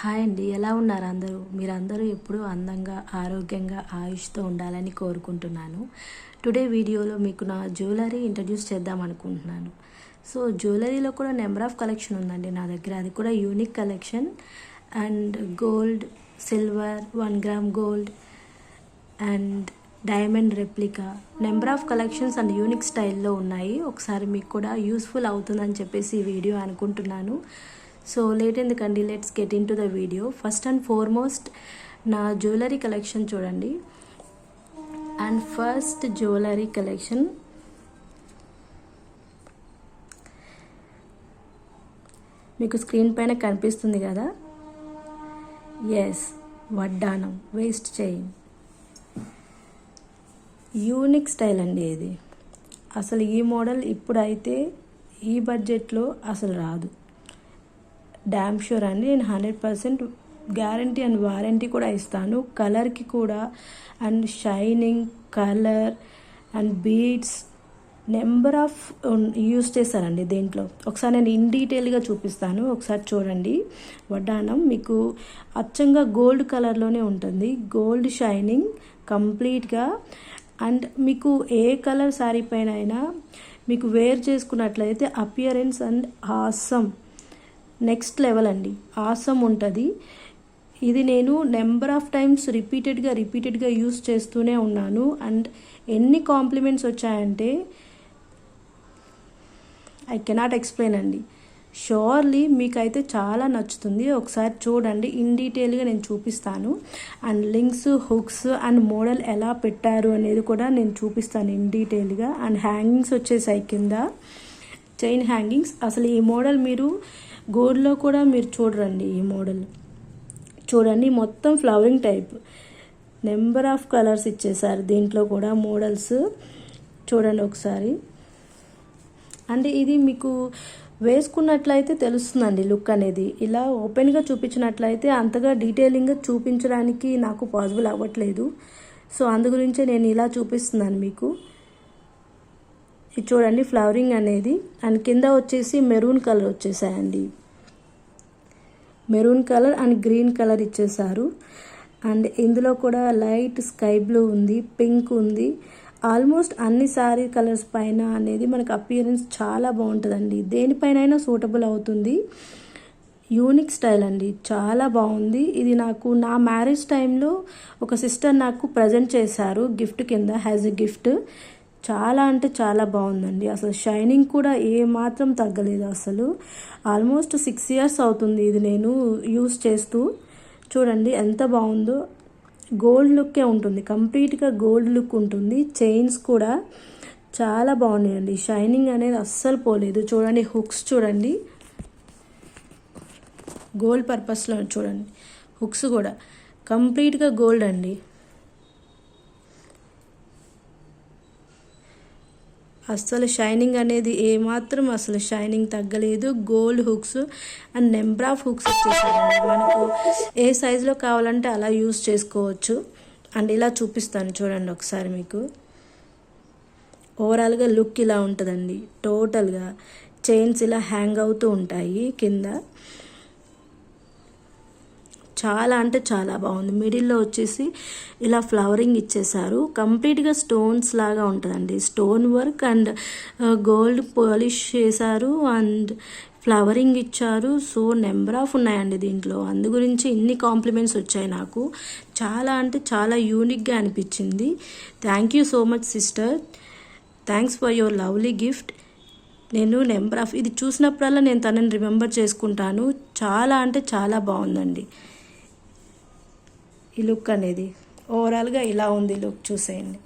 Hi అండి, ఎలా ఉన్నారు అందరూ? మీరందరూ ఎప్పుడూ అందంగా, ఆరోగ్యంగా, ఆయుష్తో ఉండాలని కోరుకుంటున్నాను. టుడే వీడియోలో మీకు నా జ్యువెలరీ ఇంట్రడ్యూస్ చేద్దాం అనుకుంటున్నాను. సో జ్యువెలరీలో కూడా నెంబర్ ఆఫ్ కలెక్షన్ ఉందండి నా దగ్గర. అది కూడా unique collection and gold, silver, 1 gram gold and diamond replica, number of collections and unique స్టైల్లో ఉన్నాయి. ఒకసారి మీకు కూడా యూస్ఫుల్ అవుతుందని చెప్పేసి ఈ వీడియో అనుకుంటున్నాను. సో లేట్ ఎందుకండి, let's get in to the video. First and foremost నా జ్యువెలరీ కలెక్షన్ చూడండి. అండ్ ఫస్ట్ జ్యువెలరీ కలెక్షన్ మీకు స్క్రీన్ పైన కనిపిస్తుంది కదా. ఎస్, వడ్డానం వేస్ట్ చైన్, యూనిక్ స్టైల్ అండి ఇది. అసలు ఈ మోడల్ ఇప్పుడైతే ఈ బడ్జెట్లో అసలు రాదు. డ్యామ్ షూర్ అండి, నేను 100% గ్యారంటీ అండ్ వారంటీ కూడా ఇస్తాను. కలర్కి కూడా and shining colour and beads number of use చేశారండి దీంట్లో. ఒకసారి నేను ఇన్ డీటెయిల్గా చూపిస్తాను, ఒకసారి చూడండి. వడ్డానం మీకు అచ్చంగా గోల్డ్ కలర్లోనే ఉంటుంది, గోల్డ్ షైనింగ్ కంప్లీట్గా. అండ్ మీకు ఏ కలర్ శారీ పైన అయినా మీకు వేర్ చేసుకున్నట్లయితే appearance and awesome, next level అండి, ఆసమ్ ఉంటుంది. ఇది నేను నెంబర్ ఆఫ్ టైమ్స్ రిపీటెడ్గా యూస్ చేస్తూనే ఉన్నాను. అండ్ ఎన్ని కాంప్లిమెంట్స్ వచ్చాయంటే ఐ కెనాట్ ఎక్స్ప్లెయిన్ అండి. షూర్లీ మీకైతే చాలా నచ్చుతుంది. ఒకసారి చూడండి, ఇన్ డీటెయిల్గా నేను చూపిస్తాను. And links, hooks and model ఎలా పెట్టారు అనేది కూడా నేను చూపిస్తాను ఇన్ డీటెయిల్గా. అండ్ హ్యాంగింగ్స్ వచ్చేసాయి కింద, చైన్ హ్యాంగింగ్స్. అసలు ఈ మోడల్ మీరు గోల్డ్లో కూడా మీరు చూడండి. ఈ మోడల్ చూడండి, మొత్తం flowering type, number of colours ఇచ్చేసారు దీంట్లో కూడా మోడల్స్ చూడండి ఒకసారి. అంటే ఇది మీకు వేసుకున్నట్లయితే తెలుస్తుందండి లుక్ అనేది. ఇలా ఓపెన్గా చూపించినట్లయితే అంతగా డీటెయిలింగ్గా చూపించడానికి నాకు పాసిబుల్ అవ్వట్లేదు. సో అందు గురించే నేను ఇలా చూపిస్తున్నాను మీకు. ఇది చూడండి ఫ్లవరింగ్ అనేది. అండ్ కింద వచ్చేసి మెరూన్ కలర్ వచ్చేసాయండి, maroon colour and green colour ఇచ్చేసారు. అండ్ ఇందులో కూడా లైట్ స్కై బ్లూ ఉంది, పింక్ ఉంది. ఆల్మోస్ట్ అన్ని శారీ కలర్స్ పైన అనేది మనకు అపియరెన్స్ చాలా బాగుంటుందండి, దేనిపైన సూటబుల్ అవుతుంది. యూనిక్ స్టైల్ అండి, చాలా బాగుంది. ఇది నాకు నా మ్యారేజ్ టైంలో ఒక సిస్టర్ నాకు ప్రజెంట్ చేశారు గిఫ్ట్ కింద, యాజ్ ఎ గిఫ్ట్. చాలా అంటే చాలా బాగుందండి. అసలు షైనింగ్ కూడా ఏ మాత్రం తగ్గలేదు అసలు. ఆల్మోస్ట్ 6 years అవుతుంది ఇది నేను యూస్ చేస్తూ. చూడండి ఎంత బాగుందో, గోల్డ్ లుక్కే ఉంటుంది, కంప్లీట్గా గోల్డ్ లుక్ ఉంటుంది. చైన్స్ కూడా చాలా బాగున్నాయండి, షైనింగ్ అనేది అస్సలు పోలేదు. చూడండి హుక్స్ చూడండి, గోల్డ్ పర్పస్లో చూడండి. హుక్స్ కూడా కంప్లీట్గా గోల్డ్ అండి. అస్సలు షైనింగ్ అనేది ఏమాత్రం అసలు షైనింగ్ తగ్గలేదు. Gold hooks and number of hooks వచ్చేసాయండి. మనకు ఏ సైజులో కావాలంటే అలా యూస్ చేసుకోవచ్చు. అండ్ ఇలా చూపిస్తాను చూడండి ఒకసారి మీకు. ఓవరాల్గా లుక్ ఇలా ఉంటుందండి. టోటల్గా చైన్స్ ఇలా హ్యాంగ్ అవుతూ ఉంటాయి కింద. చాలా అంటే చాలా బాగుంది. మిడిల్లో వచ్చేసి ఇలా ఫ్లవరింగ్ ఇచ్చేసారు, కంప్లీట్గా స్టోన్స్ లాగా ఉంటుందండి. Stone work and gold polish చేశారు అండ్ ఫ్లవరింగ్ ఇచ్చారు. సో నెంబర్ ఆఫ్ ఉన్నాయండి దీంట్లో, అందు గురించి ఇన్ని కాంప్లిమెంట్స్ వచ్చాయి నాకు. చాలా అంటే చాలా యూనిక్గా అనిపించింది. Thank you so much sister, thanks for your lovely gift. నేను నెంబర్ ఆఫ్ ఇది చూసినప్పుడల్లా నేను తనని రిమెంబర్ చేసుకుంటాను. చాలా అంటే చాలా బాగుందండి ఈ లుక్ అనేది. ఓవరాల్గా ఇలా ఉంది లుక్, చూసేయండి.